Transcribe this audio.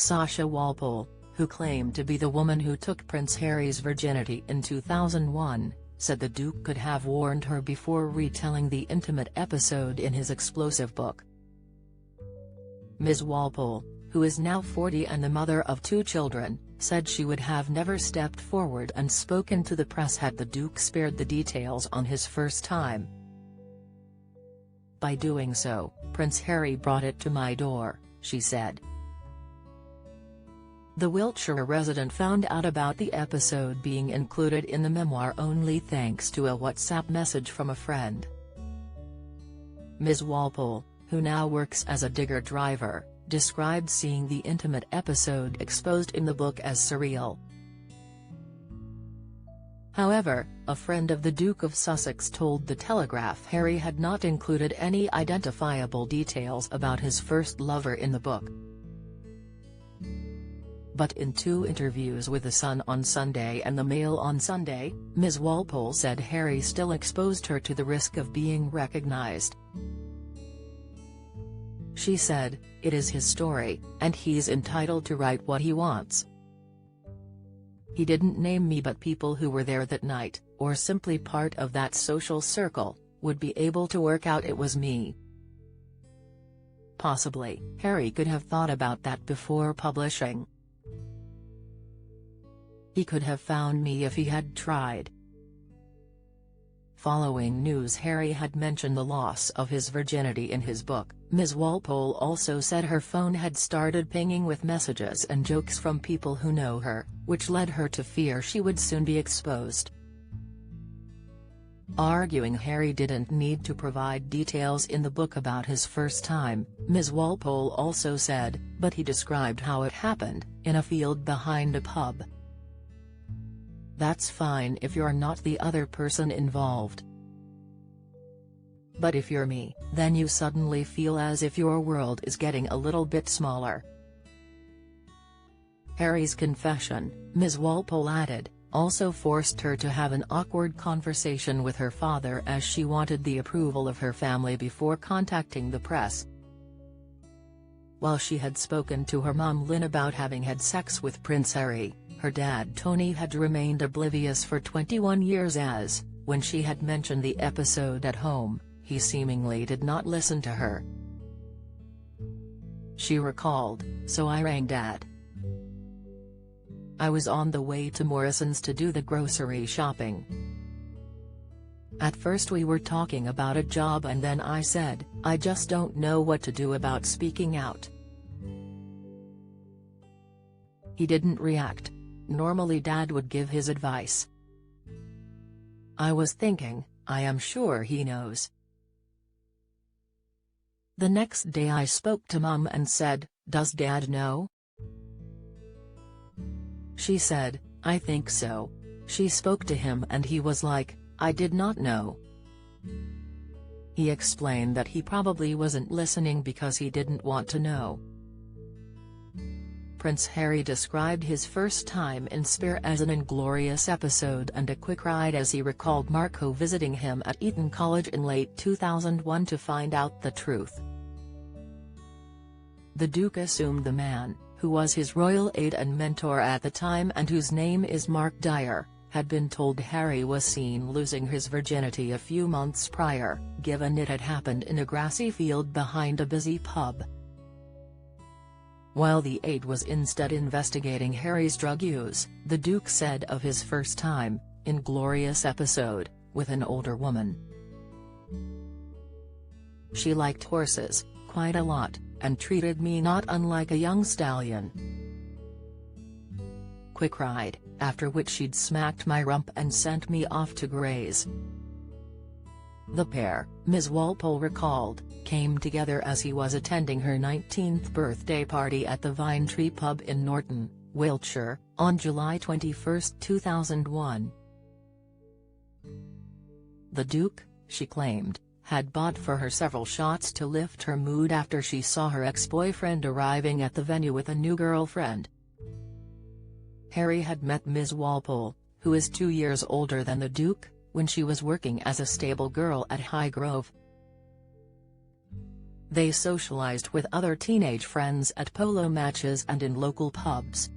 Sasha Walpole, who claimed to be the woman who took Prince Harry's virginity in 2001, said the Duke could have warned her before retelling the intimate episode in his explosive book. Ms. Walpole, who is now 40 and the mother of 2 children, said she would have never stepped forward and spoken to the press had the Duke spared the details on his first time. "By doing so, Prince Harry brought it to my door," she said. The Wiltshire resident found out about the episode being included in the memoir only thanks to a WhatsApp message from a friend. Ms. Walpole, who now works as a digger driver, described seeing the intimate episode exposed in the book as surreal. However, a friend of the Duke of Sussex told The Telegraph Harry had not included any identifiable details about his first lover in the book. But in 2 interviews with The Sun on Sunday and the Mail on Sunday, Ms. Walpole said Harry still exposed her to the risk of being recognised. She said, "It is his story, and he's entitled to write what he wants. He didn't name me, but people who were there that night, or simply part of that social circle, would be able to work out it was me." Possibly, Harry could have thought about that before publishing. "He could have found me if he had tried." Following news Harry had mentioned the loss of his virginity in his book, Ms. Walpole also said her phone had started pinging with messages and jokes from people who know her, which led her to fear she would soon be exposed. Arguing Harry didn't need to provide details in the book about his first time, Ms. Walpole also said, "But he described how it happened, in a field behind a pub. That's fine if you're not the other person involved. But if you're me, then you suddenly feel as if your world is getting a little bit smaller." Harry's confession, Ms. Walpole added, also forced her to have an awkward conversation with her father as she wanted the approval of her family before contacting the press. While she had spoken to her mum Lynn about having had sex with Prince Harry, her dad Tony had remained oblivious for 21 years as, when she had mentioned the episode at home, he seemingly did not listen to her. She recalled, "So I rang Dad. I was on the way to Morrison's to do the grocery shopping. At first we were talking about a job and then I said, I just don't know what to do about speaking out. He didn't react. Normally Dad would give his advice. I was thinking, I am sure he knows. The next day I spoke to Mum and said, does Dad know? She said, I think so. She spoke to him and he was like, I did not know. He explained that he probably wasn't listening because he didn't want to know." Prince Harry described his first time in Spare as an inglorious episode and a quick ride as he recalled Marco visiting him at Eton College in late 2001 to find out the truth. The Duke assumed the man, who was his royal aide and mentor at the time and whose name is Mark Dyer, had been told Harry was seen losing his virginity a few months prior, given it had happened in a grassy field behind a busy pub. While the aide was instead investigating Harry's drug use, the Duke said of his first time, inglorious episode, with an older woman. She liked horses, quite a lot, and treated me not unlike a young stallion. Quick ride, after which she'd smacked my rump and sent me off to graze. The pair, Ms. Walpole recalled, came together as he was attending her 19th birthday party at the Vine Tree pub in Norton, Wiltshire, on July 21, 2001. The Duke, she claimed, had bought for her several shots to lift her mood after she saw her ex-boyfriend arriving at the venue with a new girlfriend. Harry had met Ms. Walpole, who is 2 years older than the Duke, when she was working as a stable girl at Highgrove. They socialized with other teenage friends at polo matches and in local pubs.